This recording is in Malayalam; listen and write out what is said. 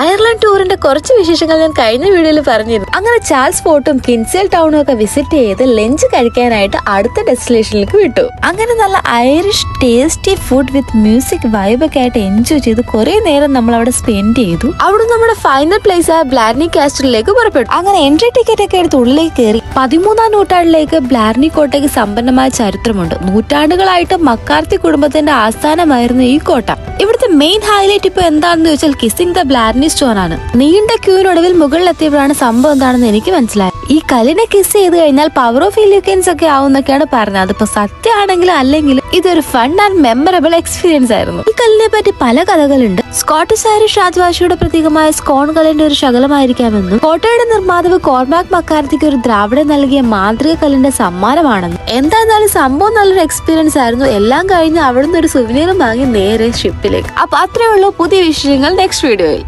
അയർലൻഡ് ടൂറിന്റെ കുറച്ച് വിശേഷങ്ങൾ ഞാൻ കഴിഞ്ഞ വീഡിയോയിൽ പറഞ്ഞിരുന്നു. അങ്ങനെ ചാൾസ് ഫോർട്ടും കിൻസേൽ ടൗണും ഒക്കെ വിസിറ്റ് ചെയ്ത് ലഞ്ച് കഴിക്കാനായിട്ട് അടുത്ത ഡെസ്റ്റിനേഷനിലേക്ക് വിട്ടു. അങ്ങനെ നല്ല Irish tasty food with music vibe ഒക്കെ ആയിട്ട് എൻജോയ് ചെയ്ത് കുറെ നേരം നമ്മൾ അവിടെ സ്പെൻഡ് ചെയ്തു. അവിടെ നമ്മുടെ ഫൈനൽ പ്ലേസ് ആയ ബ്ലാർനി കാസ്റ്റലിലേക്ക് പുറപ്പെട്ടു. അങ്ങനെ എൻട്രി ടിക്കറ്റ് ഒക്കെ എടുത്ത് ഉള്ളിലേക്ക് കയറി. 13ാം നൂറ്റാണ്ടിലേക്ക് ബ്ലാർനി കോട്ടയ്ക്ക് സമ്പന്നമായ ചരിത്രമുണ്ട്. നൂറ്റാണ്ടുകളായിട്ട് മക്കാർത്തി കുടുംബത്തിന്റെ ആസ്ഥാനമായിരുന്നു ഈ കോട്ട. ഇവിടുത്തെ മെയിൻ ഹൈലൈറ്റ് ഇപ്പൊ എന്താണെന്ന് ചോദിച്ചാൽ കിസിംഗ് ദ ബ്ലാർനി സ്റ്റോൺ ആണ്. നീണ്ട ക്യൂവിനൊടുവിൽ മുകളിലെത്തിയപ്പോഴാണ് സംഭവം എന്താണെന്ന് എനിക്ക് മനസ്സിലായത്. ഈ കല്ലിനെ കിസ് ചെയ്ത് കഴിഞ്ഞാൽ പവർ ഓഫ് ഇല്യൂക്കൻസ് ഒക്കെ ആവുന്നൊക്കെയാണ് പറഞ്ഞത്. അതിപ്പോ സത്യമാണെങ്കിലും അല്ലെങ്കിലും ഇതൊരു ഫൺ ആൻഡ് മെമ്മറബിൾ എക്സ്പീരിയൻസ് ആയിരുന്നു. ഈ കല്ലിനെ പറ്റി പല കഥകളുണ്ട്. സ്കോട്ടിഷ് ഐറിഷ് രാജവാഴ്ചയുടെ പ്രതീകമായ സ്കോൺ കല്ലിന്റെ ഒരു ശകലമായിരിക്കാമെന്നും കോട്ടയുടെ നിർമ്മാതാവ് കോർമാക് മക്കാർത്തിക്ക് ഒരു ദ്രാവിഡൻ നൽകിയ മാന്ത്രിക കല്ലിന്റെ സമ്മാനമാണെന്നും. എന്തായാലും സംഭവം നല്ലൊരു എക്സ്പീരിയൻസ് ആയിരുന്നു. എല്ലാം കഴിഞ്ഞ് അവിടുന്ന് ഒരു സുവനീറും വാങ്ങി നേരെ ഷിപ്പിലേക്ക്. അപ്പൊ അത്രേ ഉള്ളൂ. പുതിയ വിഷയങ്ങൾ നെക്സ്റ്റ് വീഡിയോയിൽ.